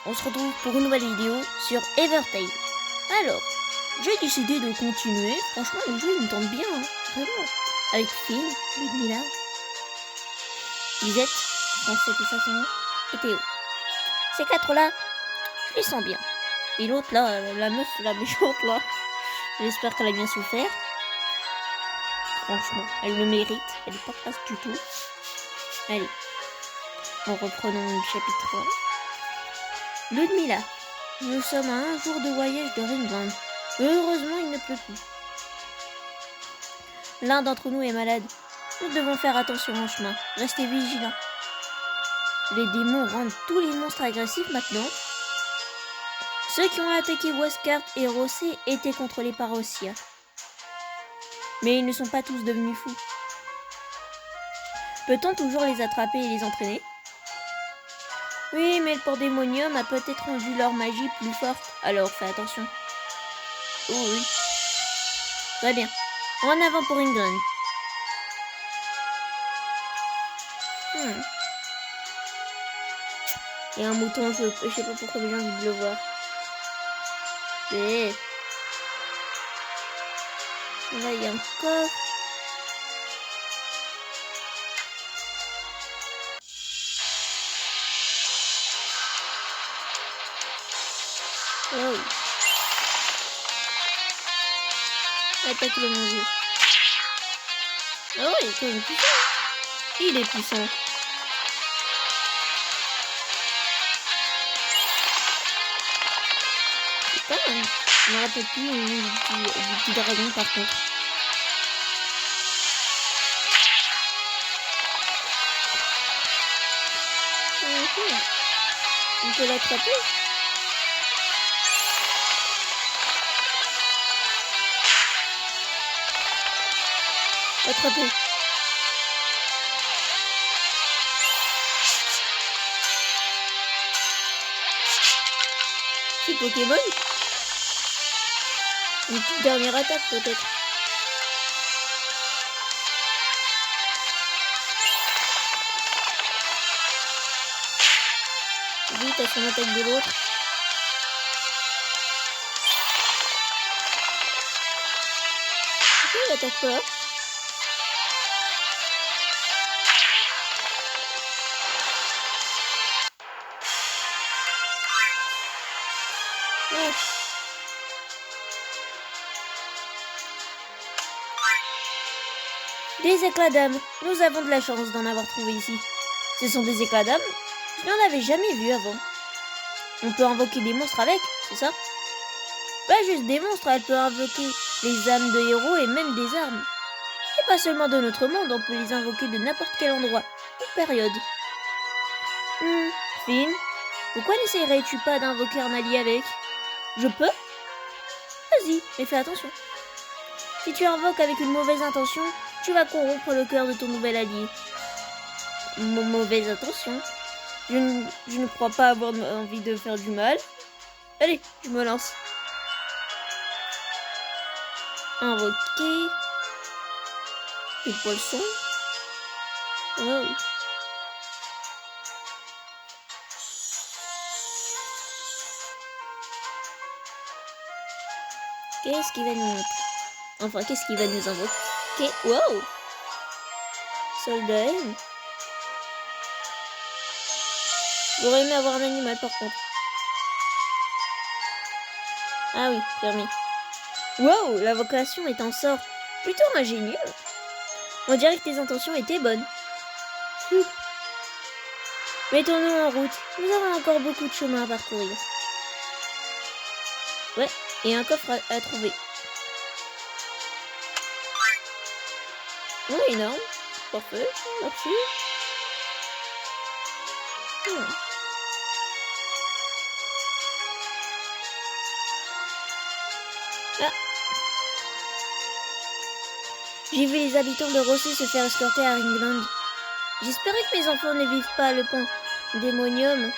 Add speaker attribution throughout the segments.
Speaker 1: On se retrouve pour une nouvelle vidéo sur Evertale. Alors, j'ai décidé de continuer. Franchement, le jeu il me tente bien, hein, vraiment. Avec Phil, Ludmilla, Lisette, je pense que c'était ça son nom, et Théo. Ces quatre-là, je les sens bien. Et l'autre là, la meuf, la méchante là, j'espère qu'elle a bien souffert. Franchement, elle le mérite. Elle est pas classe du tout. Allez, en reprenons le chapitre 1. Ludmilla, nous sommes à un jour de voyage de Ringland. Heureusement, il ne pleut plus. L'un d'entre nous est malade. Nous devons faire attention en chemin. Restez vigilants. Les démons rendent tous les monstres agressifs maintenant. Ceux qui ont attaqué Westcart et Rossé étaient contrôlés par Ossia. Mais ils ne sont pas tous devenus fous. Peut-on toujours les attraper et les entraîner? Oui, mais le pandémonium a peut-être rendu leur magie plus forte, alors fais attention. Oh oui. Très bien. En avant pour England. Il y a un mouton, je sais pas pourquoi j'ai envie de le voir. Et là, il y a un coffre. Oh. Attaque le mon dieu. Oh, il est quand même puissant. Il est puissant. Putain, je me rappelle plus le nom du petit dragon par contre. On peut l'attraper. Attraper. C'est Pokémon. Une petite dernière attaque peut-être. Vite à son attaque de l'autre. Pourquoi il attaque pas? Ouais. Des éclats d'âme. Nous avons de la chance d'en avoir trouvé ici. Ce sont des éclats d'âme? Je n'en avais jamais vu avant. On peut invoquer des monstres avec, c'est ça? Pas juste des monstres, elle peut invoquer les âmes de héros et même des armes. Et pas seulement de notre monde, on peut les invoquer de n'importe quel endroit ou période. Finn, pourquoi n'essayerais-tu pas d'invoquer un allié avec? Je peux? Vas-y, mais fais attention. Si tu invoques avec une mauvaise intention, tu vas corrompre le cœur de ton nouvel allié. Mauvaise intention? Je ne crois pas avoir envie de faire du mal. Allez, je me lance. Invoquer. Des poissons. Oh. Qu'est-ce qu'il va nous montrer? Enfin, qu'est-ce qu'il va nous invoquer? Wow! Soldat M. J'aurais aimé avoir un animal par contre. Ah oui, permis. Wow, l'invocation est un sort plutôt ingénieux. On dirait que tes intentions étaient bonnes. Mettons-nous en route. Nous avons encore beaucoup de chemin à parcourir. Ouais, et un coffre à trouver. Oh, énorme. Parfait, merci. Ah. J'ai vu les habitants de Rossé se faire escorter à Ringland. J'espérais que mes enfants ne vivent pas le pandémonium.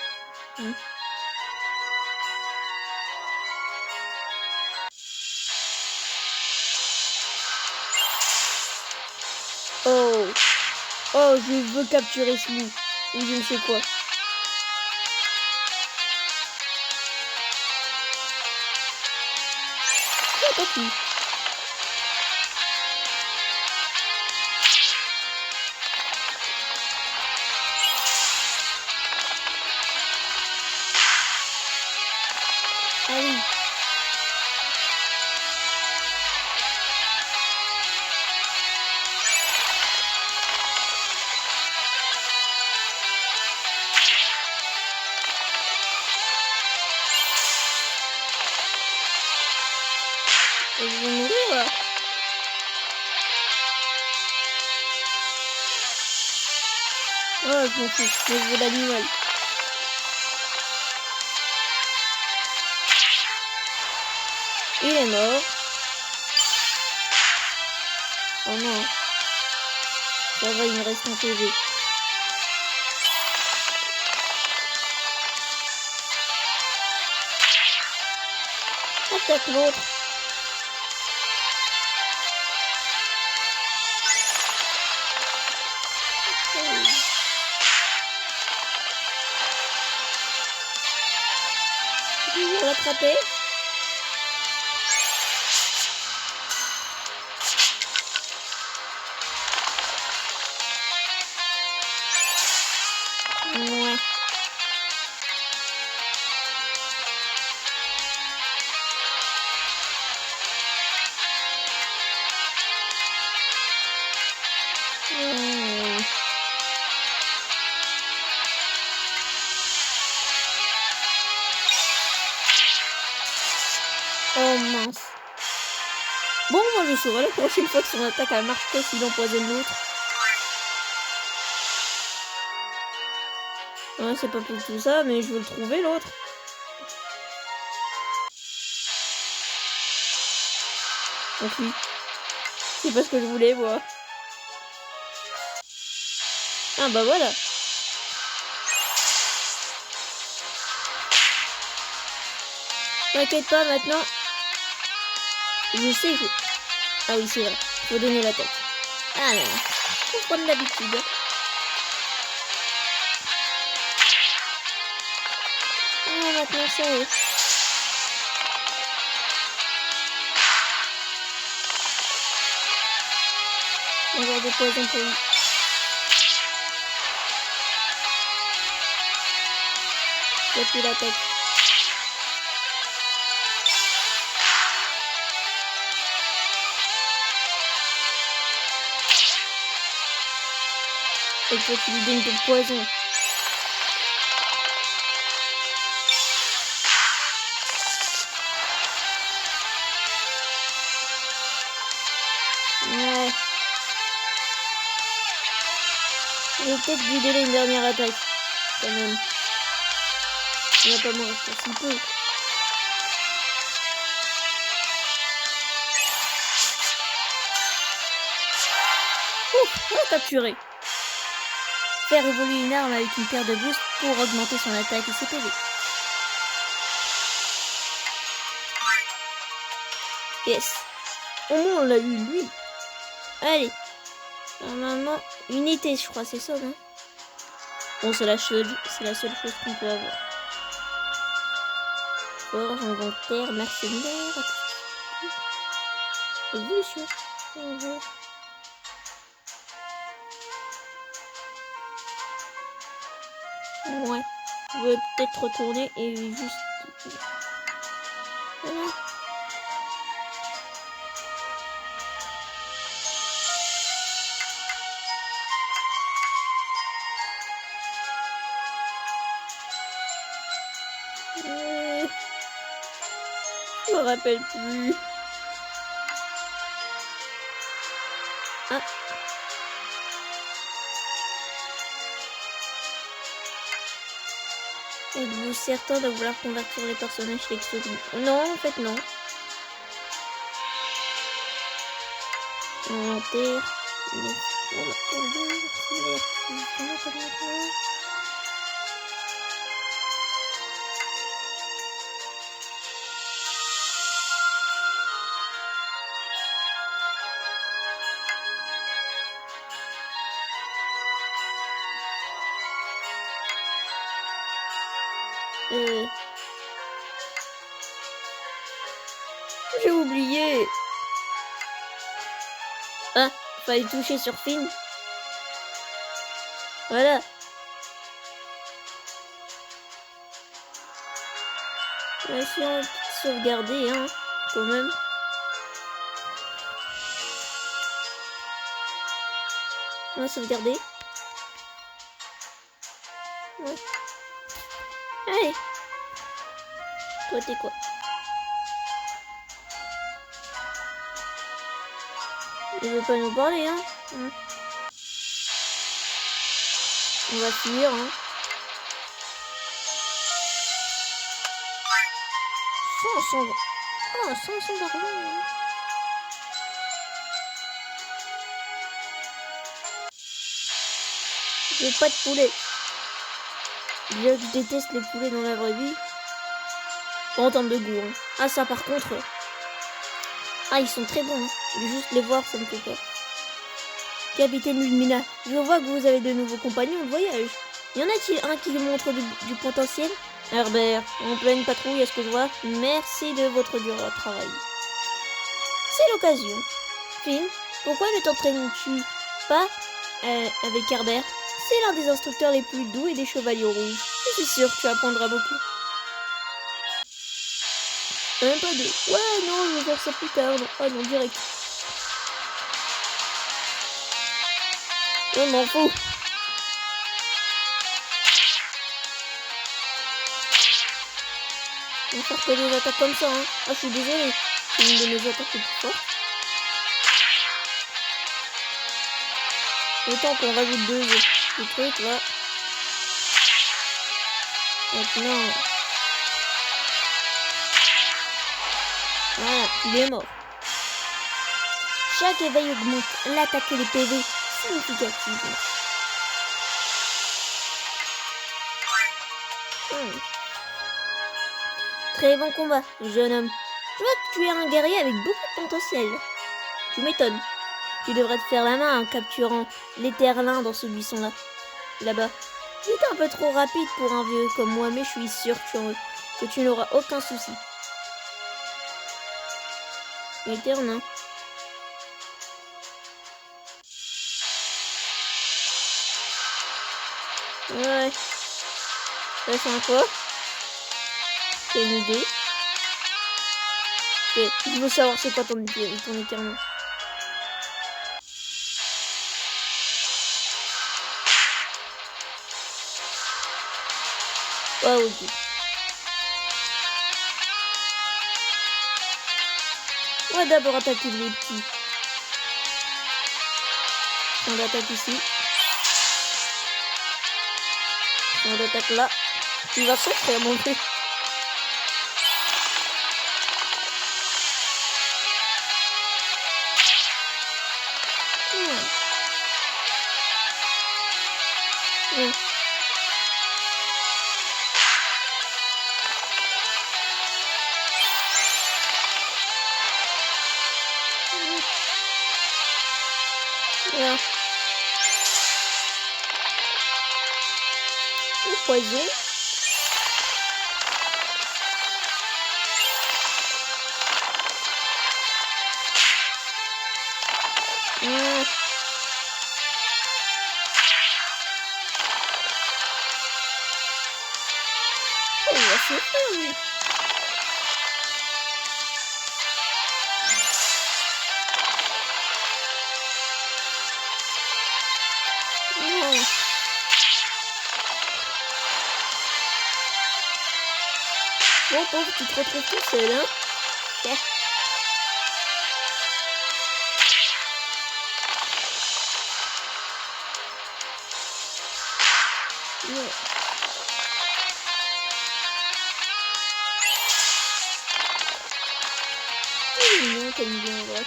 Speaker 1: Oh, je veux capturer ce loup. Ou je ne sais quoi. tant pis. Ah oui. Et je vais mourir là. Oh, je m'en fous. Mais je veux l'animal. Il est mort. Oh non. Ça va, il me reste un PV. Attaque l'autre. Je vais l'attraper. Ouais. Oh mince. Bon, moi je saurai la prochaine fois que son attaque a marqué s'il empoisonne l'autre. Ouais, c'est pas pour tout ça, mais je veux le trouver l'autre. Ensuite. C'est pas ce que je voulais, moi. Ah bah voilà. T'inquiète pas maintenant. Je sais, je... Ah oui, c'est vrai. Faut donner la tête. Ah non. Faut prendre l'habitude. Ah, maintenant ça y est. Encore des poisons pour lui. J'ai plus la tête. Et toi tu lui donnes ton poison. Ouais. Je vais peut-être lui donner une dernière attaque. Quand même. Il va pas mourir pour si peu. Ouf, on l'a capturé. Faire évoluer une arme avec une paire de boosts pour augmenter son attaque et ses PV. Yes. Au moins on l'a eu lui. Allez. Normalement, unité je crois, c'est ça, non? Bon, c'est la seule chose qu'on peut avoir. Forge, inventaire, mercenaire. Évolution. Ouais. Je vais peut-être retourner et juste... Voilà. Je me rappelle plus. Ah. Êtes-vous certain de vouloir convertir les personnages textuels? Non, en fait, non. Inventaire. j'ai oublié. Ah, fallait toucher sur film. Voilà. Essayons de sauvegarder, hein, quand même. On va sauvegarder. Ouais. Allez. Toi, t'es quoi? Il veut pas nous parler, hein. On va fuir, hein. 500... Oh, 500 d'argent. Je veux pas de poulet. Je déteste les poulets dans la vraie vie. Pas en termes de goût, hein. Ah, ça par contre... Ah, ils sont très bons, hein. Juste les voir, ça me fait peur. Capitaine Ludmilla, je vois que vous avez de nouveaux compagnons de voyage. Y en a-t-il un qui montre du potentiel? Herbert, en pleine patrouille, est-ce que je vois? Merci de votre dur travail. C'est l'occasion. Finn, pourquoi ne t'entraînes-tu pas avec Herbert? C'est l'un des instructeurs les plus doux et des chevaliers rouges. Je suis sûr que tu apprendras beaucoup. Même pas deux. Ouais, non, je vais faire ça plus tard. Non. Ah non, direct. Je m'en fous. On va faire que des attaques comme ça, hein. Ah, je suis désolée. C'est une de mes attaques les plus fortes. Autant qu'on rajoute deux trucs, là. Maintenant. Voilà, il est mort. Chaque éveil augmente l'attaque et les PV significativement. Très bon combat, jeune homme. Je vois que tu es un guerrier avec beaucoup de potentiel. Tu m'étonnes. Tu devrais te faire la main en capturant les terlins dans ce buisson-là. Là-bas. Il est un peu trop rapide pour un vieux comme moi, mais je suis sûr que tu n'auras aucun souci. Les terlins. Ouais. Ça sent quoi? C'est une idée. Ok, je veux savoir c'est quoi ton éternuement. Ah ok. On va d'abord attaquer les petits. On attaque ici. On attaque là. Il va souffrir mon truc. Voilà. Le poison. Oh, il va souffrir lui. Bon, pauvre, tu te retrouves tout seul, hein? Yeah. Yeah. C'est mignon comme bien, en vrai.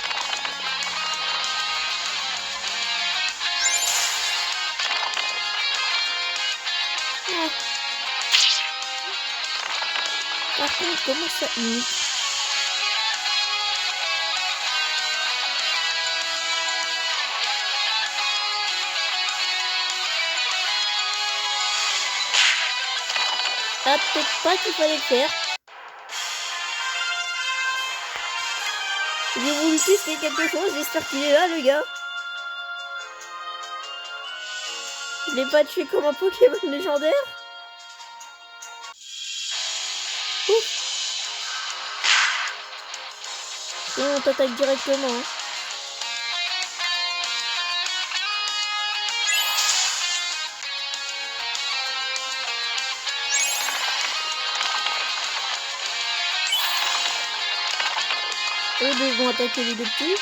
Speaker 1: Yeah. Par contre, comment ça imite? Ah, peut-être pas qu'il fallait le faire. J'ai voulu tester quelque chose, j'espère qu'il est là, le gars. Je l'ai pas tué comme un Pokémon légendaire. Ouf. Et on t'attaque directement. Hein. Eux deux vont attaquer les deux petits.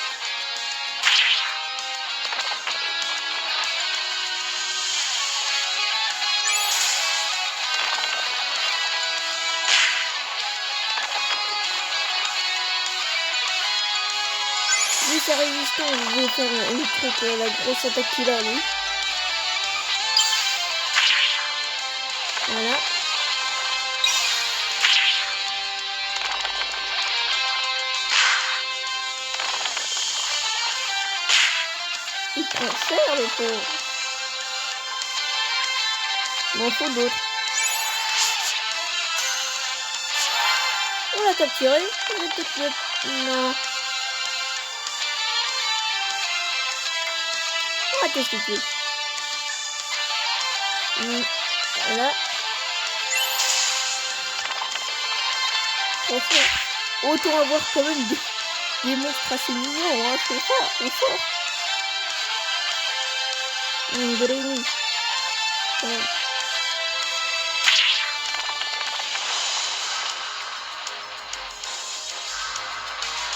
Speaker 1: Lui c'est résistant, je vais faire une truc, la grosse attaque qu'il a lui. Voilà. Il prend cher le pauvre. Il m'en faut d'autres. On l'a capturé. On va peut-être le... Non. On va tester tout. Voilà. Franchement, autant avoir quand même des monstres assez mignons, hein. C'est fort, c'est fort. Brainy. Ouais.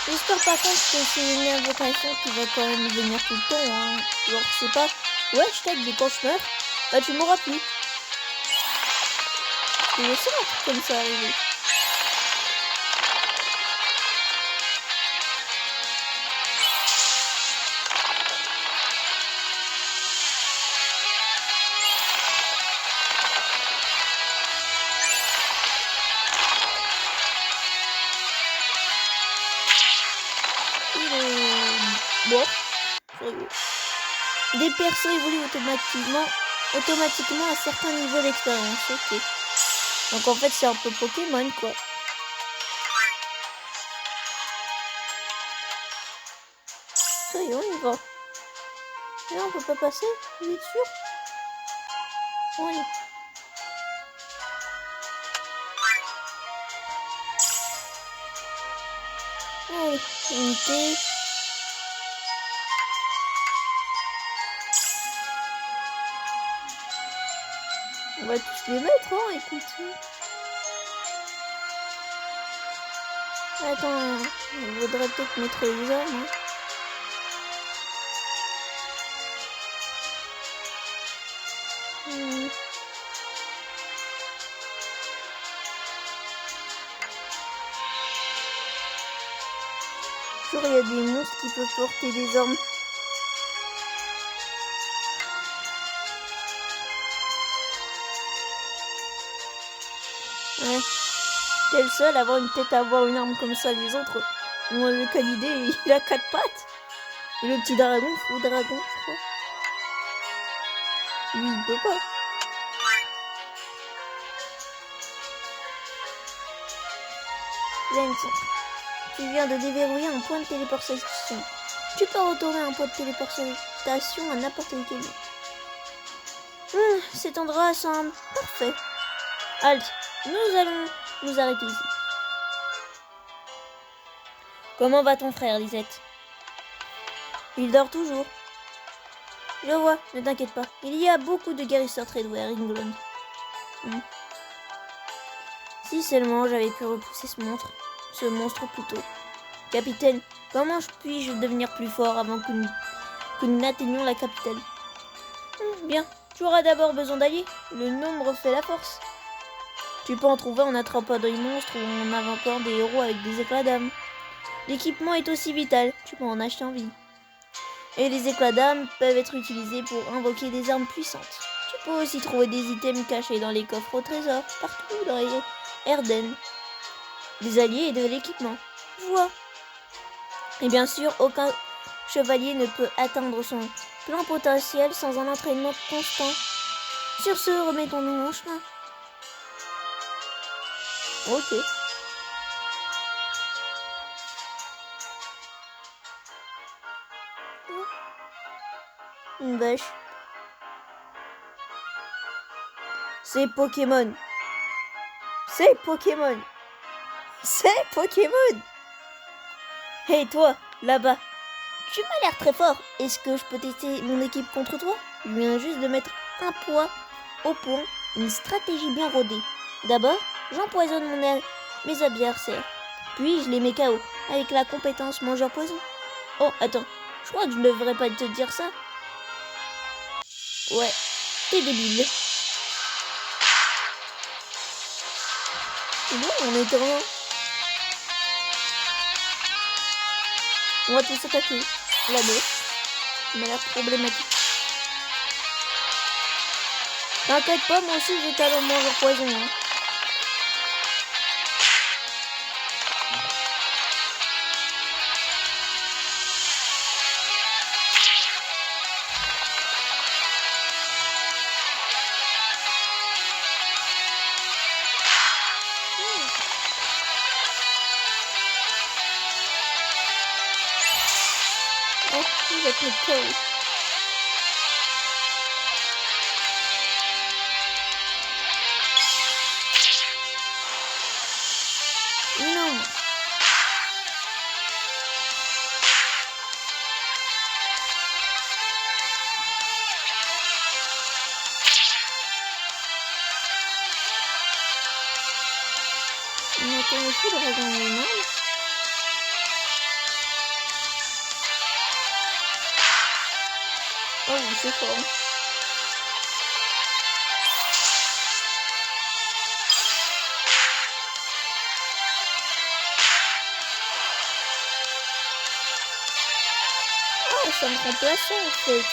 Speaker 1: J'espère par contre que c'est une invocation qui va quand même venir tout le temps. Hein. Genre c'est pas ouais je t'aide mais quand je meurs, bah tu m'auras plus. C'est un truc comme ça arrivé. Bon, des persos évoluent automatiquement à certains niveaux d'expérience. Ok. Donc en fait c'est un peu Pokémon quoi. Ça y est, on y va. Là on peut pas passer, vous êtes sûr? Oui. Allez, unité. On va tous les mettre, hein, écoute. Attends, il vaudrait peut-être mettre les armes. Hein. Toujours il y a des monstres qui peuvent porter des armes. Ouais. T'es le seul à avoir une tête à avoir une arme comme ça. Les autres ont le canidé, il a 4 pattes. Et le petit dragon, faux dragon, je crois. Lui, il peut pas. Lens, tu viens de déverrouiller un point de téléportation. Tu peux retourner un point de téléportation à n'importe quel moment. Cet endroit semble parfait. Halt, nous allons nous arrêter ici. Comment va ton frère, Lisette? Il dort toujours. Je vois, ne t'inquiète pas. Il y a beaucoup de guérisseurs très doués à Ringlund. Si seulement j'avais pu repousser ce monstre plus tôt. Capitaine, comment puis-je devenir plus fort avant que nous n'atteignions la capitale? Bien, tu auras d'abord besoin d'alliés. Le nombre fait la force. Tu peux en trouver en attrapant des monstres ou en inventant des héros avec des éclats d'âme. L'équipement est aussi vital, tu peux en acheter en vie. Et les éclats d'âme peuvent être utilisés pour invoquer des armes puissantes. Tu peux aussi trouver des items cachés dans les coffres au trésor, partout dans les Erden. Des alliés et de l'équipement. Vois. Et bien sûr, aucun chevalier ne peut atteindre son plein potentiel sans un entraînement constant. Sur ce, remettons-nous en chemin. Ok. Une vache. C'est Pokémon. C'est Pokémon. C'est Pokémon. Hey toi, là-bas. Tu m'as l'air très fort. Est-ce que je peux tester mon équipe contre toi? Je viens juste de mettre un poids au point, une stratégie bien rodée. D'abord, j'empoisonne mes adversaires. Puis je les mets KO avec la compétence mangeur poison. Oh, attends, je crois que je ne devrais pas te dire ça. Ouais, t'es débile. Non, on est en... On va tous attaquer. La meuf. Ça m'a l'air problématique. T'inquiète pas, moi aussi j'ai talent mangeur poison. Hein. Oh, il va te mettre KO. Non. On attend aussi le dragon normal. Oh oui, c'est fort. Ah, ça me remplace en fait.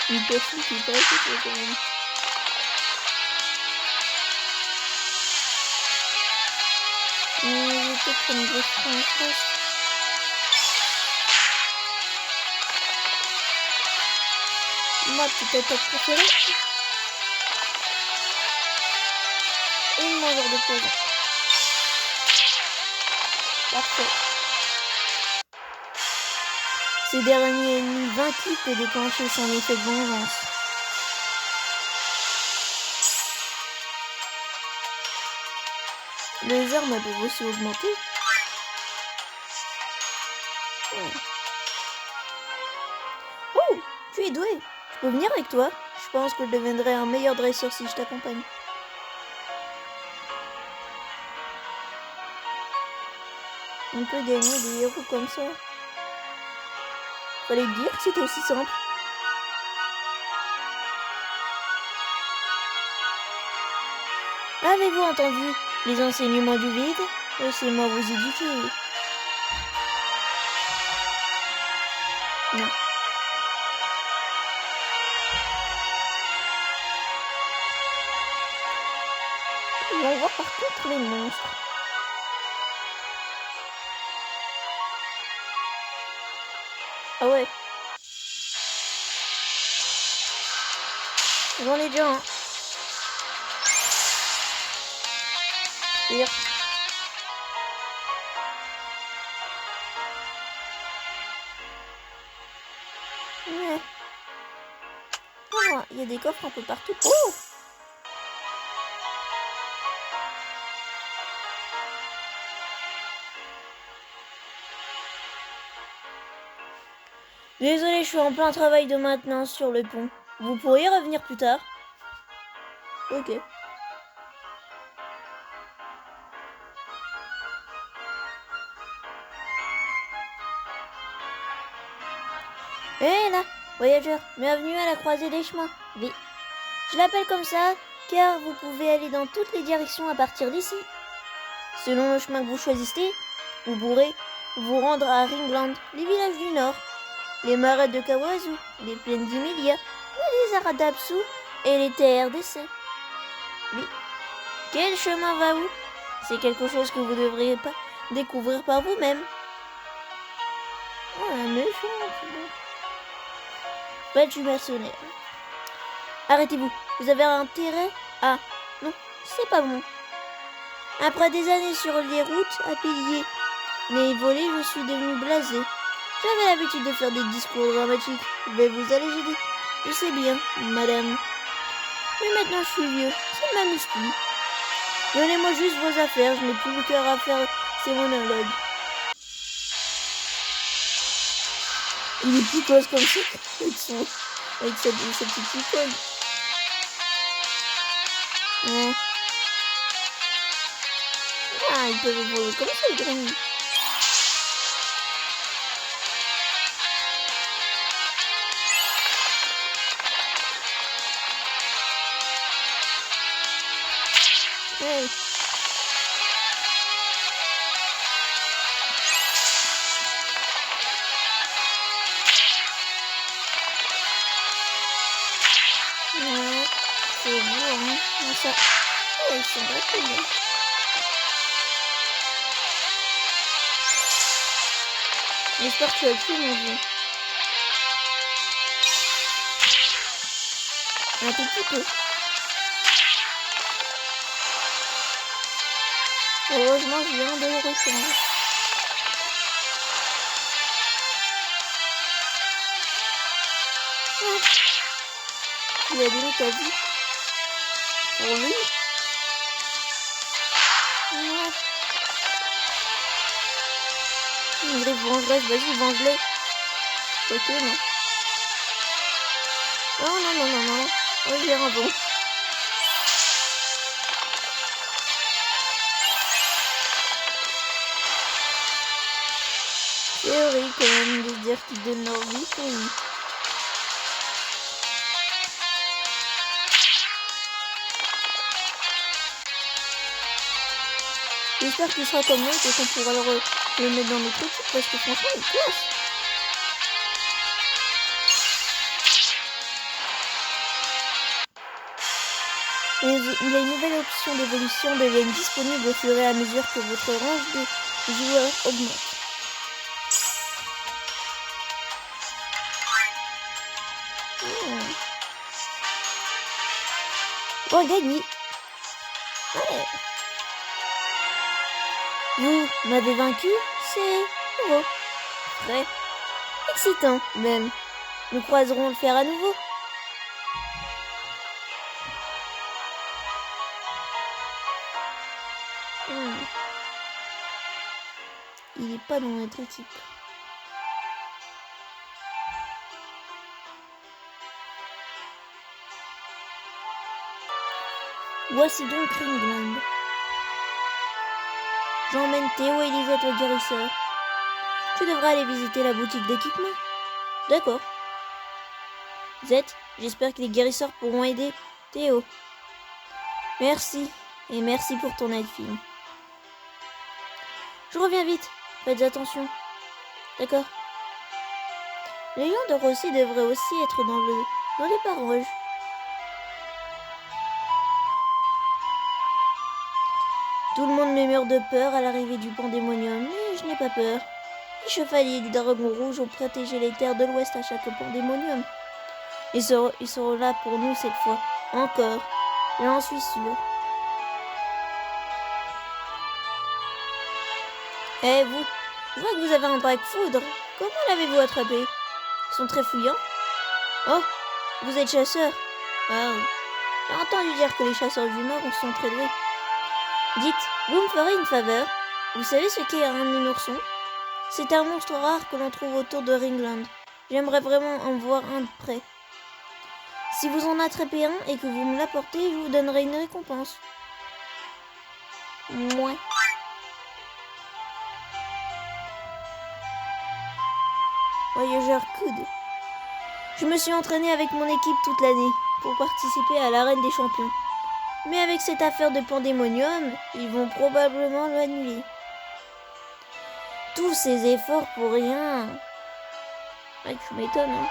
Speaker 1: Une personne qui est pas assez quand même. Mais peut-être comme je prends en face. Ma petite attaque préférée. Et une mangeur de poison. Parfait. Ces derniers ennemis vaincus peut déclencher son effet de vengeance. Les armes peuvent aussi augmenter. Oh, tu es doué. Je peux venir avec toi. Je pense que je deviendrai un meilleur dresseur si je t'accompagne. On peut gagner des héros comme ça. Fallait te dire que c'était aussi simple. Avez-vous entendu les enseignements du vide? Laissez-moi vous éduquer. Non. On voit par contre les monstres. Ah ouais. J'en ai déjà un. Pire. Ouais. Oh, il y a des coffres un peu partout. Oh! Désolé, je suis en plein travail de maintenance sur le pont. Vous pourriez revenir plus tard? Ok. Hé là, voyageur, bienvenue à la croisée des chemins. Oui. Je l'appelle comme ça car vous pouvez aller dans toutes les directions à partir d'ici. Selon le chemin que vous choisissez, vous pourrez vous rendre à Ringland, les villages du nord, les marais de Kawazu, les plaines d'Emilia, les déserts d'Apsu et les terres d'essai. Oui. Quel chemin va où? C'est quelque chose que vous devriez pas découvrir par vous-même. Oh, la méchante. Badge mercenaire. Arrêtez-vous. Vous avez intérêt? Ah, non, c'est pas bon. Après des années sur les routes à payer les volets, je suis devenu blasé. J'avais l'habitude de faire des discours dramatiques. Je vais vous alléger. Je sais bien, madame. Mais maintenant je suis vieux. Ça ne m'amuse plus. Donnez-moi juste vos affaires. Je n'ai plus le cœur à faire ces monologues. Il est plus close comme ça avec sa petite icône. Ouais. Ah, ils peuvent voler comme ça, les grands. Ouais. Ouais. C'est beau, hein. Ça... Oh, ils sont rapides. J'espère que tu as tué mon jeu. Un tout petit peu. Heureusement, je viens de le rechanger. Ah. Il a donné ta vie. Pour lui. Ouais. Il est vengeresse, vas-y, venge-le. Ok, non. Non, non, non, non, non. Oh, il est un bon. C'est horrible quand même de se dire qu'ils donnent leur vie pour lui. J'espère qu'il sera comme l'autre et qu'on pourra le mettre dans notre équipe parce que franchement il classe. Les nouvelles options d'évolution deviennent disponibles au fur et à mesure que votre range de joueurs augmente. Oh, gagné. Ouais. Vous m'avez vaincu, c'est nouveau. Très excitant même. Nous croiserons le faire à nouveau. Il n'est pas dans notre équipe. Voici donc Ringland. J'emmène Théo et Lisette au guérisseur. Tu devrais aller visiter la boutique d'équipement. D'accord. Zette, j'espère que les guérisseurs pourront aider Théo. Merci. Et merci pour ton aide, fille. Je reviens vite. Faites attention. D'accord. Les lions de Rossi devraient aussi être dans les parages. Tout le monde me meurt de peur à l'arrivée du pandémonium, mais je n'ai pas peur. Les chevaliers du Dragon Rouge ont protégé les terres de l'Ouest à chaque pandémonium. Ils seront là pour nous cette fois. Encore. J'en suis sûre. Eh vous, je vois que vous avez un break foudre. Comment l'avez-vous attrapé? Ils sont très fuyants. Oh, vous êtes chasseur. Wow. J'ai entendu dire que les chasseurs du Nord sont très doués. Dites, vous me ferez une faveur. Vous savez ce qu'est un minourson? C'est un monstre rare que l'on trouve autour de Ringland. J'aimerais vraiment en voir un de près. Si vous en attrapez un et que vous me l'apportez, je vous donnerai une récompense. Mouais. Voyageur coude. Je me suis entraîné avec mon équipe toute l'année pour participer à l'arène des champions. Mais avec cette affaire de pandémonium, ils vont probablement l'annuler. Tous ces efforts pour rien. Ouais, tu m'étonnes, hein.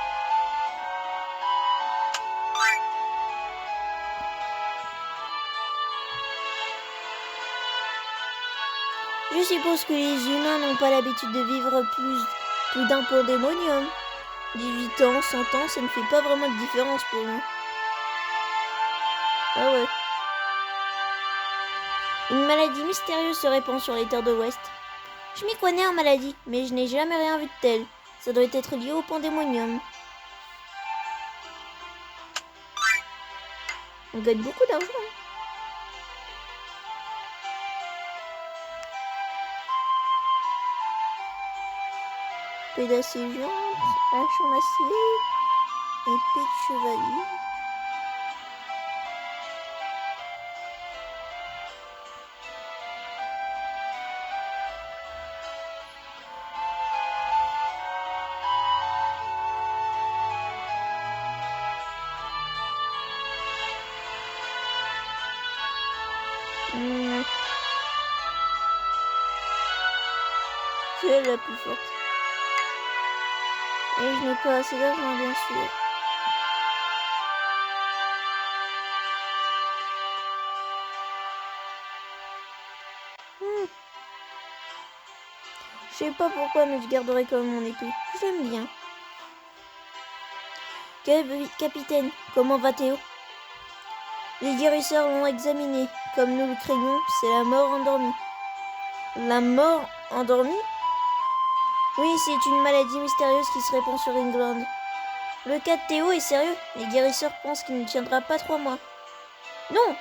Speaker 1: Je suppose que les humains n'ont pas l'habitude de vivre plus Plus d'un pandémonium. 18 ans, 100 ans, ça ne fait pas vraiment de différence pour moi. Ah ouais. Une maladie mystérieuse se répand sur les terres de l'Ouest. Je m'y connais en maladie, mais je n'ai jamais rien vu de tel. Ça doit être lié au pandémonium. On gagne beaucoup d'argent. Pédasse géante, hache en acier, épée de chevalier. C'est elle la plus forte. Et je n'ai pas assez d'argent, bien sûr. Je sais pas pourquoi, mais je garderai quand même mon épée. J'aime bien. Capitaine, comment va Théo? Les guérisseurs l'ont examiné. Comme nous le craignons, c'est la mort endormie. La mort endormie? Oui, c'est une maladie mystérieuse qui se répand sur England. Le cas de Théo est sérieux. Les guérisseurs pensent qu'il ne tiendra pas 3 mois. Non,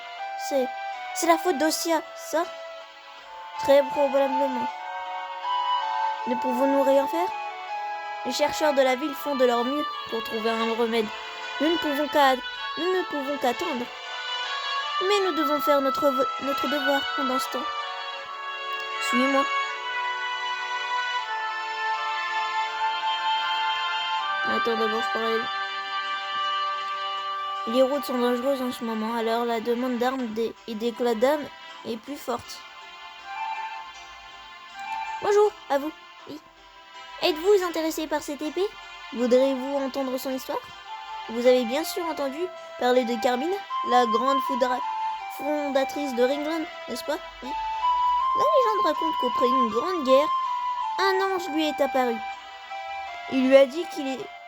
Speaker 1: c'est la faute d'Ossia, ça? Très probablement. Ne pouvons-nous rien faire? Les chercheurs de la ville font de leur mieux pour trouver un remède. Nous ne pouvons qu'attendre. Mais nous devons faire notre devoir pendant ce temps. Suis-moi. Attends, d'abord je parle. Les routes sont dangereuses en ce moment, alors la demande d'armes et d'éclats d'âme est plus forte. Bonjour, à vous. Oui. Êtes-vous intéressé par cette épée? Voudrez-vous entendre son histoire? Vous avez bien sûr entendu parler de Carmina, la grande fondatrice de Ringland, n'est-ce pas? Oui. La légende raconte qu'après une grande guerre, un ange lui est apparu. Il lui a dit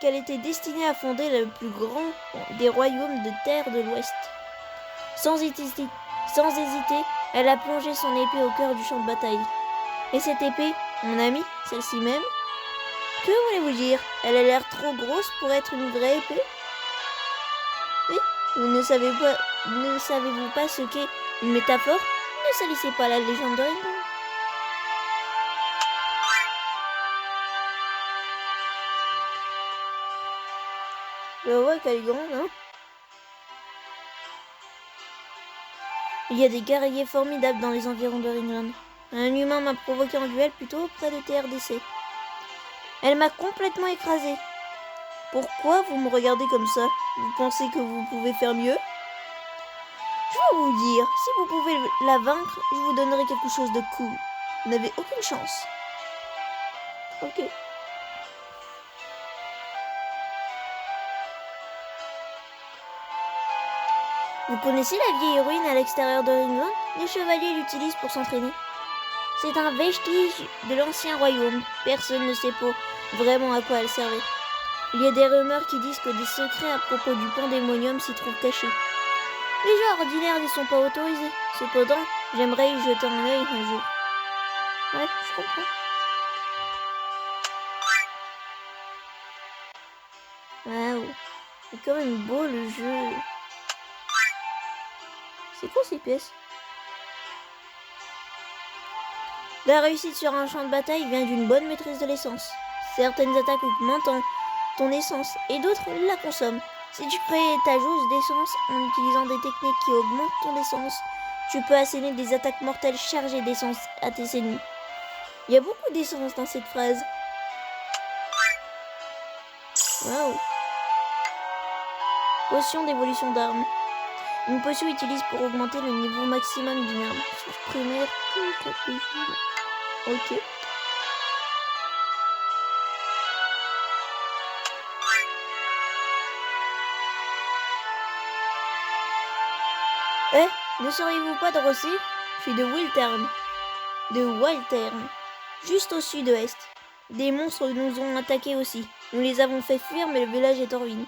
Speaker 1: qu'elle était destinée à fonder le plus grand des royaumes de terre de l'Ouest. Sans hésiter, elle a plongé son épée au cœur du champ de bataille. Et cette épée, mon ami, celle-ci même, que voulez-vous dire? Elle a l'air trop grosse pour être une vraie épée? Oui, ne savez-vous pas ce qu'est une métaphore? Ne salissez pas la légende de Ringland. Je vois qu'elle est grande, hein? Il y a des guerriers formidables dans les environs de Ringland. Un humain m'a provoqué en duel plutôt près de TRDC. Elle m'a complètement écrasée. Pourquoi vous me regardez comme ça? Vous pensez que vous pouvez faire mieux? Je vais vous dire, si vous pouvez la vaincre, je vous donnerai quelque chose de cool. Vous n'avez aucune chance. Ok. Vous connaissez la vieille ruine à l'extérieur de Ringland? Les chevaliers l'utilisent pour s'entraîner. C'est un vestige de l'ancien royaume. Personne ne sait pas vraiment à quoi elle servait. Il y a des rumeurs qui disent que des secrets à propos du pandémonium s'y trouvent cachés. Les jeux ordinaires n'y sont pas autorisés. Cependant, j'aimerais y jeter un œil un jour. Ouais, je comprends. Waouh, c'est quand même beau le jeu. C'est quoi ces pièces? La réussite sur un champ de bataille vient d'une bonne maîtrise de l'essence. Certaines attaques augmentent ton essence et d'autres la consomment. Si tu crées ta jauge d'essence en utilisant des techniques qui augmentent ton essence, tu peux asséner des attaques mortelles chargées d'essence à tes ennemis. Il y a beaucoup d'essence dans cette phrase. Waouh. Potion d'évolution d'armes. Une potion utilise pour augmenter le niveau maximum d'une arme. Supprimer tout capéjule. Ok. Ne sauriez-vous pas de Rossi? Je suis de Wiltern. Juste au sud-ouest. Des monstres nous ont attaqués aussi. Nous les avons fait fuir, mais le village est en ruine.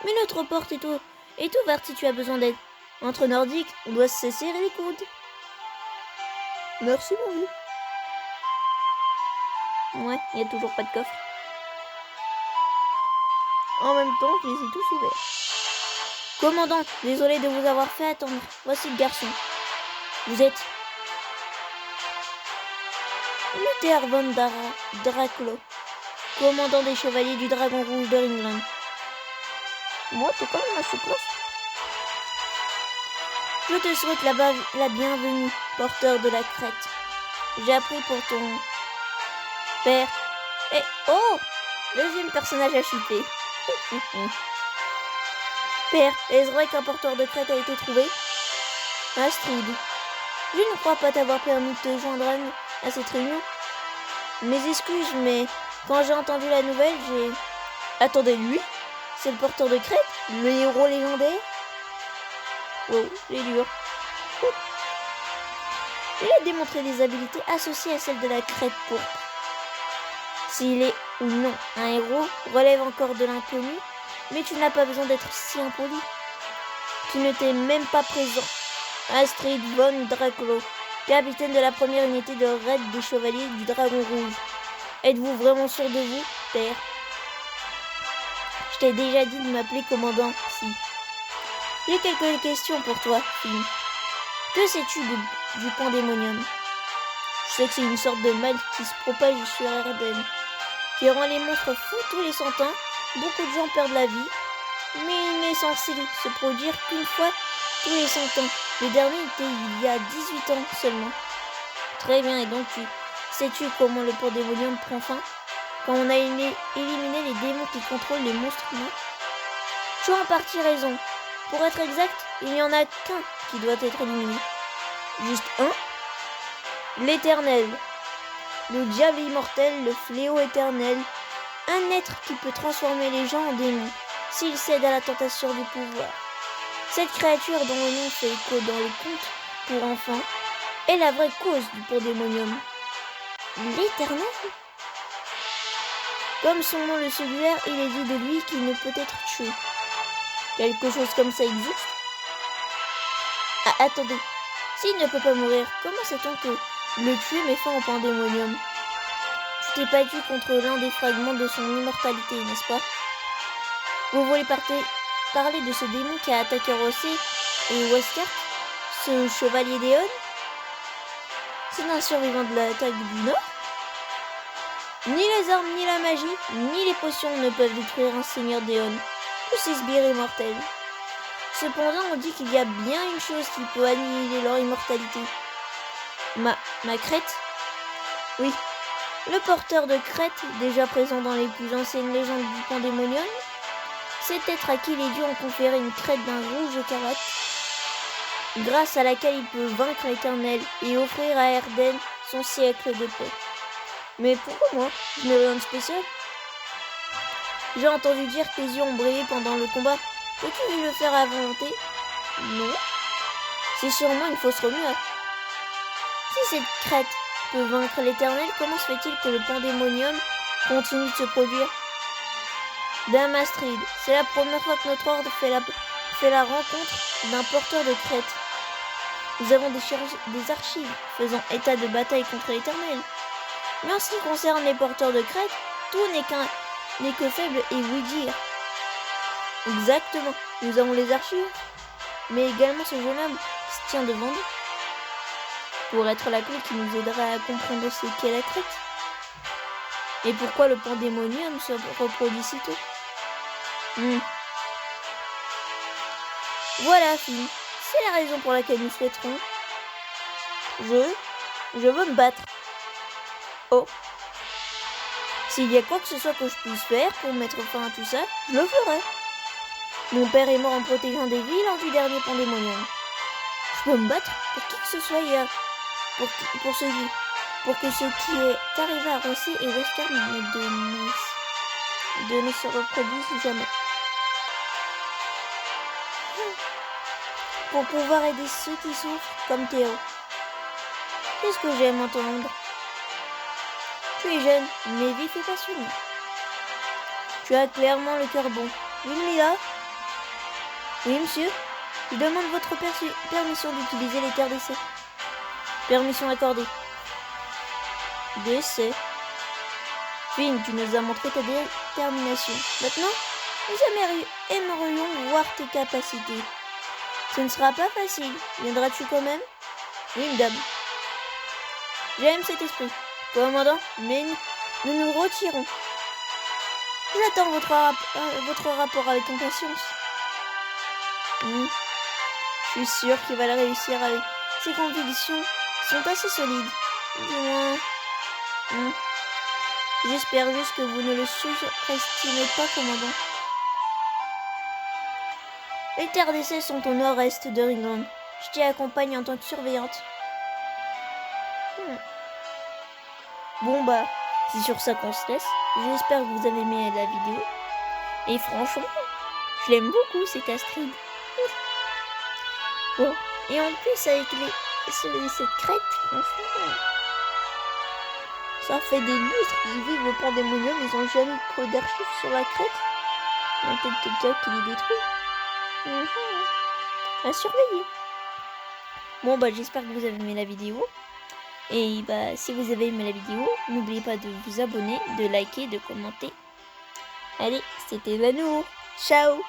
Speaker 1: Mais notre porte est ouverte si tu as besoin d'aide. Entre Nordiques, on doit se serrer les coudes. Merci, mon vieux. Ouais, il n'y a toujours pas de coffre. En même temps, je les ai tous ouverts. Commandant, désolé de vous avoir fait attendre. Voici le garçon. Vous êtes... Luther von Dracula, commandant des chevaliers du Dragon Rouge de Ringland. Moi, t'es quand même assez classe. Je te souhaite la bienvenue, porteur de la crête. J'ai appris pour ton père. Et oh, deuxième personnage à chuter. Père, est-ce vrai qu'un porteur de crête a été trouvé? Astrid, je ne crois pas t'avoir permis de te joindre à cette réunion. Mes excuses, mais quand j'ai entendu la nouvelle, j'ai... Attendez, lui? C'est le porteur de crête? Le héros légendaire? Wow, c'est dur. Il a démontré des habiletés associées à celles de la crête pourpre. S'il est ou non un héros relève encore de l'inconnu, mais tu n'as pas besoin d'être si impoli. Tu ne t'es même pas présent. Astrid von Dracula, capitaine de la première unité de raid des chevaliers du Dragon Rouge. Êtes-vous vraiment sûr de vous, père? Je t'ai déjà dit de m'appeler commandant, si. J'ai quelques questions pour toi, fille. Que sais-tu du pandémonium? Je sais que c'est une sorte de mal qui se propage sur Erden, qui rend les monstres fous tous les 100 ans. Beaucoup de gens perdent la vie, mais il n'est censé se produire qu'une fois tous les 100 ans. Le dernier était il y a 18 ans seulement. Très bien, et donc sais-tu comment le pandémonium prend fin? Quand on a éliminé les démons qui contrôlent les monstres humains? Tu as en partie raison. Pour être exact, il n'y en a qu'un qui doit être éliminé. Juste un? L'Éternel. Le diable immortel, le fléau éternel. Un être qui peut transformer les gens en démons, s'il cède à la tentation du pouvoir. Cette créature dont le nom fait écho dans les contes pour enfants est la vraie cause du pandémonium. L'Éternel? Comme son nom le suggère, il est dit de lui qu'il ne peut être tué. Quelque chose comme ça existe? Ah, attendez. S'il ne peut pas mourir, comment sait-on que le tuer met fin au pandémonium? Tu t'es battu contre l'un des fragments de son immortalité, n'est-ce pas? Vous voulez parler de ce démon qui a attaqué Rossé et Wesker, ce chevalier d'Éon? C'est un survivant de l'attaque du Nord? Ni les armes, ni la magie, ni les potions ne peuvent détruire un seigneur d'Éon ou ses sbires immortels. Cependant, on dit qu'il y a bien une chose qui peut annihiler leur immortalité. Ma crête? Oui. Le porteur de crête, déjà présent dans les plus anciennes légendes du pandémonium, c'est être à qui les dieux ont conféré une crête d'un rouge écarlate, grâce à laquelle il peut vaincre l'Éternel et offrir à Erden son siècle de paix. Mais pourquoi moi? Je n'ai rien de spécial. J'ai entendu dire que tes yeux ont brillé pendant le combat. Peux-tu le faire à volonté? Non. C'est sûrement une fausse rumeur. Si cette crête peut vaincre l'Éternel, comment se fait-il que le pandémonium continue de se produire? Dame Astrid, c'est la première fois que notre ordre fait la rencontre d'un porteur de crête. Nous avons des archives faisant état de bataille contre l'Éternel. Mais en ce qui concerne les porteurs de crête, tout n'est que faible et oui dire. Exactement, nous avons les archives, mais également ce jeune homme qui se tient devant nous, pour être la clé qui nous aidera à comprendre ce qu'est la crête. Et pourquoi le pandémonium se reproduit si tôt? Voilà, fille, c'est la raison pour laquelle nous souhaiterons. Je veux me battre. Oh. S'il y a quoi que ce soit que je puisse faire pour mettre fin à tout ça, je le ferai. Mon père est mort en protégeant des vies lors du dernier pandémonium. Je peux me battre pour qui que ce soit hier. Pour que ce qui est arrivé à Rossé et Wesker ne se reproduise jamais. Pour pouvoir aider ceux qui souffrent comme Théo. Qu'est-ce que j'aime entendre? Tu es jeune, mais vif et passionné. Tu as clairement le cœur bon. Ludmila? Oui, monsieur? Je demande votre permission d'utiliser les terres d'essai. Permission accordée. D'essai. Finn, tu nous as montré ta détermination. Maintenant, nous aimerions voir tes capacités. Ce ne sera pas facile. Viendras-tu quand même? Oui, madame. J'aime cet esprit. Commandant, mais nous nous retirons. J'attends votre rapport avec impatience. Je suis sûre qu'il va le réussir avec ses convictions sont assez solides. Du moins, j'espère juste que vous ne le surestimez pas, commandant. Les terres d'essai sont au nord-est de Ringland. Je t'y accompagne en tant que surveillante. Bon bah, c'est sur ça qu'on se laisse. J'espère que vous avez aimé la vidéo. Et franchement, je l'aime beaucoup cet Astrid. Bon, et en plus avec cette crête, franchement, ça fait des lustres. Ils vivent au pandémonium, ils ont jamais trop d'archives sur la crête. Il y a peut-être quelqu'un qui les détruit. À surveiller. Bon bah j'espère que vous avez aimé la vidéo. Et bah si vous avez aimé la vidéo, n'oubliez pas de vous abonner, de liker, de commenter. Allez, c'était Vanour. Ciao.